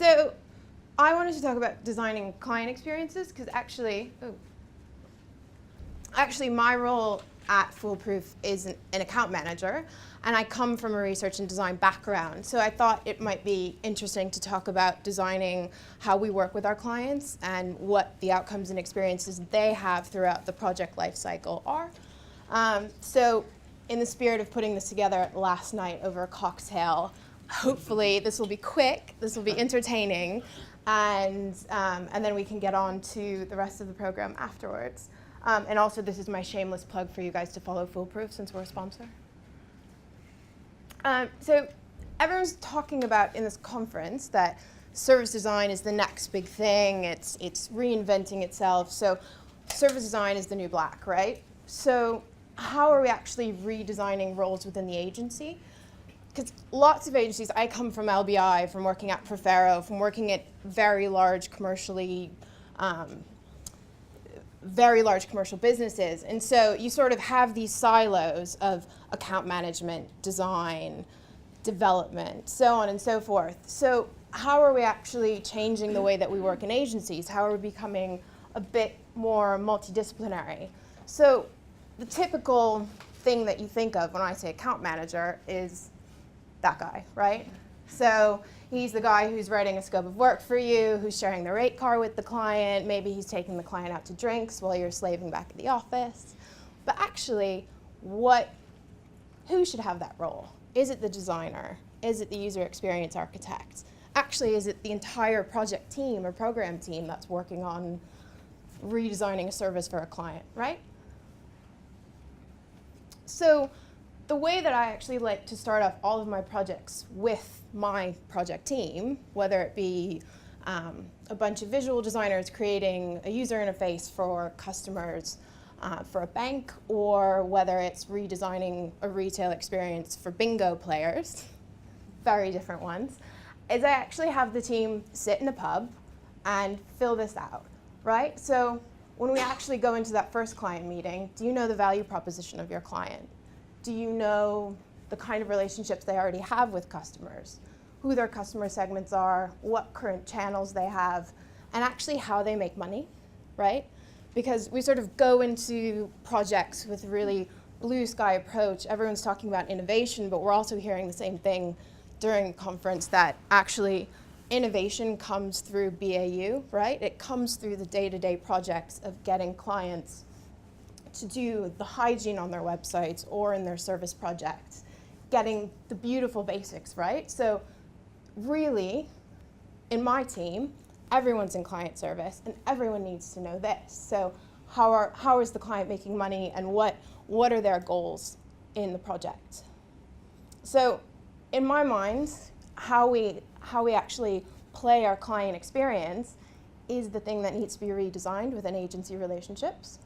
So I wanted to talk about designing client experiences because actually my role at Foolproof is an account manager, and I come from a research and design background. So I thought it might be interesting to talk about designing how we work with our clients and what the outcomes and experiences they have throughout the project lifecycle are. So in the spirit of putting this together last night over a cocktail, hopefully this will be quick, this will be entertaining, and then we can get on to the rest of the program afterwards. And also, this is my shameless plug for you guys to follow Foolproof since we're a sponsor. So everyone's talking about in this conference that service design is the next big thing. It's reinventing itself. So service design is the new black, right? So how are we actually redesigning roles within the agency? Because lots of agencies, I come from LBI, from working at Profero, from working at very large commercial businesses. And so you sort of have these silos of account management, design, development, so on and so forth. So how are we actually changing the way that we work in agencies? How are we becoming a bit more multidisciplinary? So the typical thing that you think of when I say account manager is that guy, right? So he's the guy who's writing a scope of work for you, who's sharing the rate card with the client. Maybe he's taking the client out to drinks while you're slaving back at the office. But actually, who should have that role? Is it the designer? Is it the user experience architect? Actually, is it the entire project team or program team that's working on redesigning a service for a client, right? So the way that I actually like to start off all of my projects with my project team, whether it be a bunch of visual designers creating a user interface for customers for a bank, or whether it's redesigning a retail experience for bingo players, very different ones, is I actually have the team sit in a pub and fill this out, right? So when we actually go into that first client meeting, do you know the value proposition of your client? Do you know the kind of relationships they already have with customers, who their customer segments are, what current channels they have, and actually how they make money, right? Because we sort of go into projects with a really blue sky approach. Everyone's talking about innovation, but we're also hearing the same thing during the conference, that actually innovation comes through BAU, right? It comes through the day-to-day projects of getting clients to do the hygiene on their websites or in their service projects, getting the beautiful basics, right? So really, in my team, everyone's in client service and everyone needs to know this. So how is the client making money, and what are their goals in the project? So in my mind, how we actually play our client experience is the thing that needs to be redesigned within agency relationships.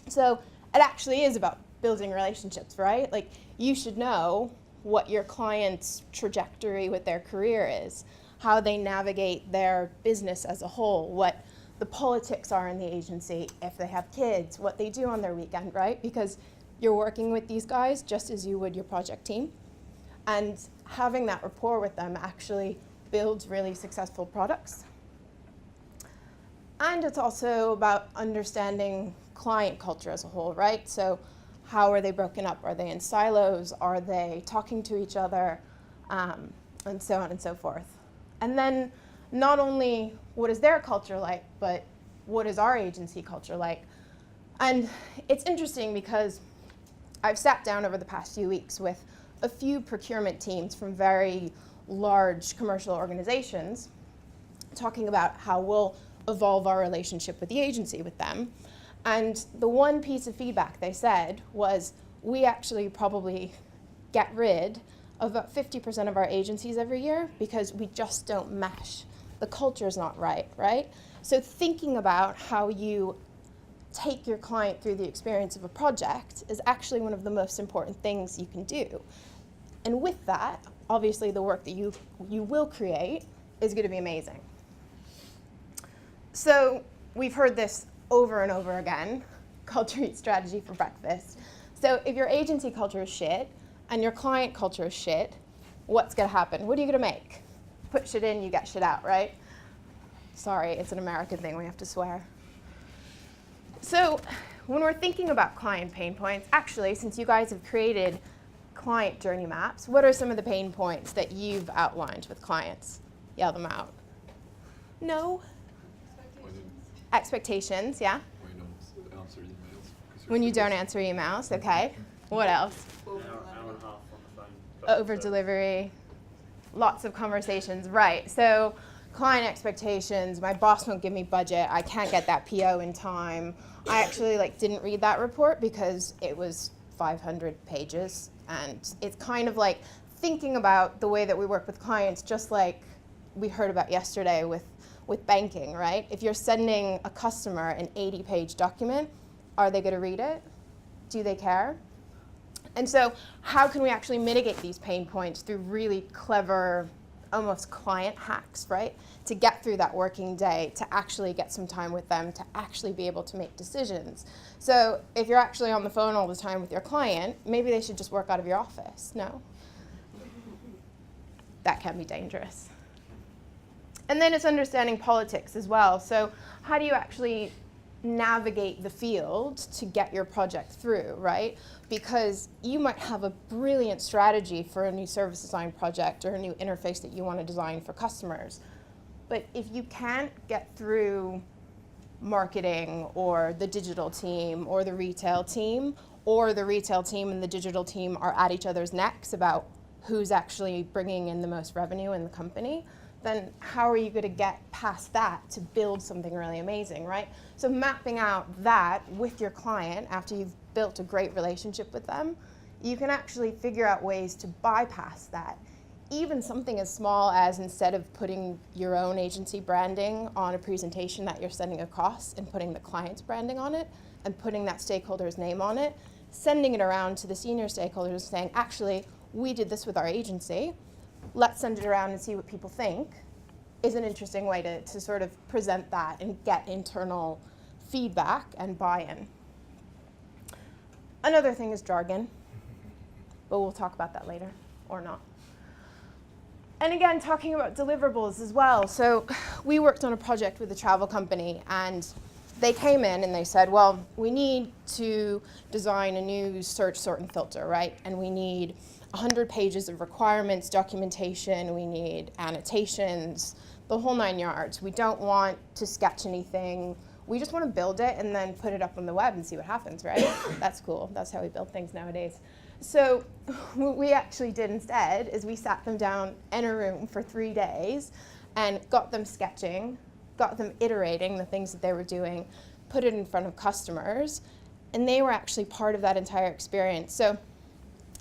So it actually is about building relationships, right? Like, you should know what your client's trajectory with their career is, how they navigate their business as a whole, what the politics are in the agency, if they have kids, what they do on their weekend, right? Because you're working with these guys just as you would your project team. And having that rapport with them actually builds really successful products. And it's also about understanding client culture as a whole, right? So how are they broken up? Are they in silos? Are they talking to each other? And so on and so forth. And then not only what is their culture like, but what is our agency culture like? And it's interesting because I've sat down over the past few weeks with a few procurement teams from very large commercial organizations talking about how we'll evolve our relationship with the agency with them. And the one piece of feedback they said was, we actually probably get rid of about 50% of our agencies every year because we just don't mesh. The culture is not right, right? So thinking about how you take your client through the experience of a project is actually one of the most important things you can do. And with that, obviously the work that you will create is going to be amazing. So we've heard this over and over again, culture eats strategy for breakfast. So if your agency culture is shit and your client culture is shit, what's going to happen? What are you going to make? put shit in, you get shit out, right? Sorry, it's an American thing, we have to swear. So when we're thinking about client pain points, actually, since you guys have created client journey maps, what are some of the pain points that you've outlined with clients? Yell them out. No? Expectations, yeah? When you don't answer emails, okay. What else? Hour and a half on the phone. Over delivery, lots of conversations, right. So client expectations, my boss won't give me budget, I can't get that PO in time. I actually didn't read that report because it was 500 pages, and it's kind of like thinking about the way that we work with clients, just like we heard about yesterday with banking, right? If you're sending a customer an 80-page document, are they going to read it? Do they care? And so how can we actually mitigate these pain points through really clever, almost client hacks, right? To get through that working day, to actually get some time with them, to actually be able to make decisions. So if you're actually on the phone all the time with your client, maybe they should just work out of your office, no? That can be dangerous. And then it's understanding politics as well. So how do you actually navigate the field to get your project through, right? Because you might have a brilliant strategy for a new service design project or a new interface that you want to design for customers. But if you can't get through marketing or the digital team or the retail team, or the retail team and the digital team are at each other's necks about who's actually bringing in the most revenue in the company, then how are you going to get past that to build something really amazing, right? So mapping out that with your client after you've built a great relationship with them, you can actually figure out ways to bypass that. Even something as small as, instead of putting your own agency branding on a presentation that you're sending across and putting the client's branding on it and putting that stakeholder's name on it, sending it around to the senior stakeholders saying, actually, we did this with our agency, let's send it around and see what people think, is an interesting way to sort of present that and get internal feedback and buy-in. Another thing is jargon, but we'll talk about that later, or not. And again, talking about deliverables as well. So we worked on a project with a travel company, and they came in and they said, well, we need to design a new search, sort, and filter, right? And we need 100 pages of requirements, documentation, we need annotations, the whole 9 yards. We don't want to sketch anything. We just want to build it and then put it up on the web and see what happens, right? That's cool. That's how we build things nowadays. So what we actually did instead is we sat them down in a room for 3 days and got them sketching, got them iterating the things that they were doing, put it in front of customers, and they were actually part of that entire experience. So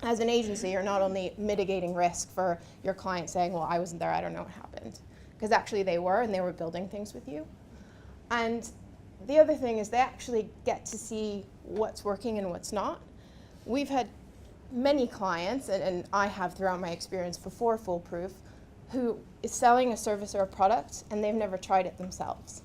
as an agency, you're not only mitigating risk for your client saying, well, I wasn't there, I don't know what happened, because actually they were, and they were building things with you. And the other thing is they actually get to see what's working and what's not. We've had many clients, and I have throughout my experience before Foolproof, who is selling a service or a product, and they've never tried it themselves.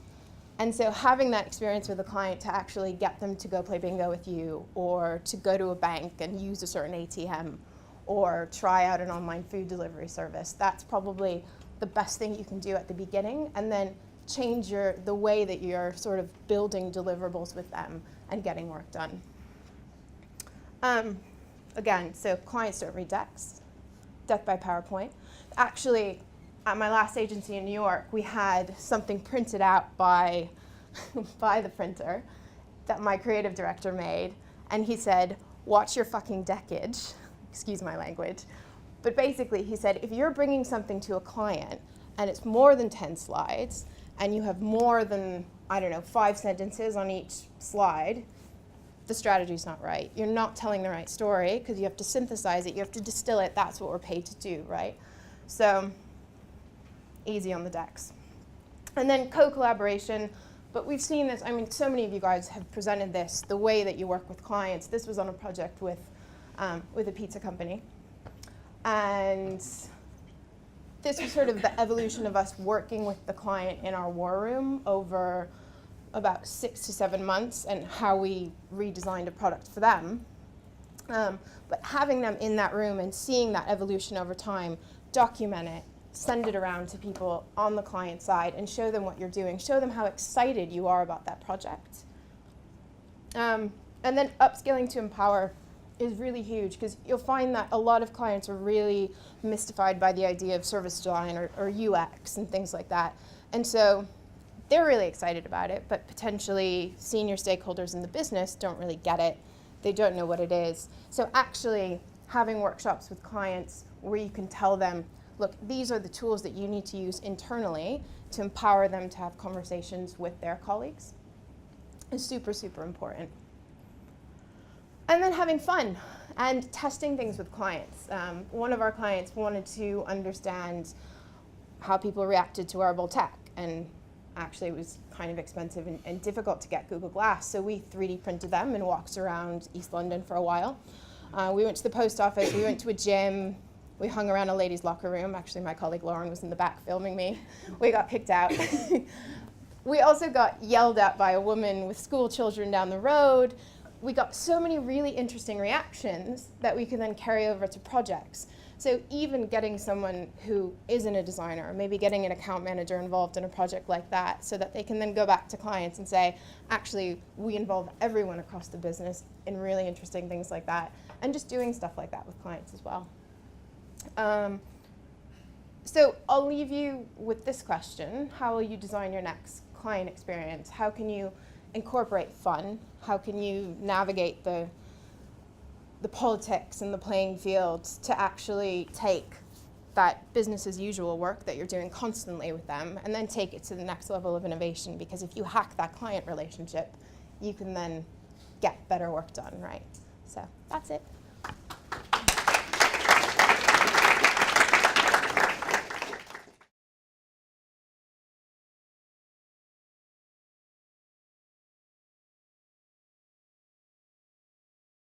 And so having that experience with a client to actually get them to go play bingo with you, or to go to a bank and use a certain ATM, or try out an online food delivery service, that's probably the best thing you can do at the beginning, and then change the way that you're sort of building deliverables with them and getting work done. Again, so clients don't read decks, death by PowerPoint. Actually, at my last agency in New York, we had something printed out by the printer that my creative director made, and he said, watch your fucking deckage, excuse my language, but basically he said, if you're bringing something to a client and it's more than 10 slides, and you have more than, 5 sentences on each slide, the strategy's not right. You're not telling the right story, because you have to synthesize it, you have to distill it, that's what we're paid to do, right? So, easy on the decks. And then co-collaboration, but we've seen this, so many of you guys have presented this, the way that you work with clients. This was on a project with a pizza company. And this was sort of the evolution of us working with the client in our war room over about 6 to 7 months, and how we redesigned a product for them. But having them in that room and seeing that evolution over time, document it, send it around to people on the client side and show them what you're doing, show them how excited you are about that project. And then upskilling to empower is really huge, because you'll find that a lot of clients are really mystified by the idea of service design or UX and things like that. And so they're really excited about it, but potentially senior stakeholders in the business don't really get it. They don't know what it is. So actually having workshops with clients where you can tell them, look, these are the tools that you need to use internally to empower them to have conversations with their colleagues is super, super important. And then having fun and testing things with clients. One of our clients wanted to understand how people reacted to wearable tech, and actually it was kind of expensive and difficult to get Google Glass, so we 3D printed them and walked around East London for a while. We went to the post office, we went to a gym, we hung around a ladies' locker room. Actually, my colleague Lauren was in the back filming me. We got kicked out. We also got yelled at by a woman with school children down the road. We got so many really interesting reactions that we could then carry over to projects. So even getting someone who isn't a designer, maybe getting an account manager involved in a project like that, so that they can then go back to clients and say, actually, we involve everyone across the business in really interesting things like that, and just doing stuff like that with clients as well. So I'll leave you with this question: how will you design your next client experience? How can you incorporate fun? How can you navigate the politics and the playing field to actually take that business as usual work that you're doing constantly with them and then take it to the next level of innovation? Because if you hack that client relationship, you can then get better work done, right? So that's it.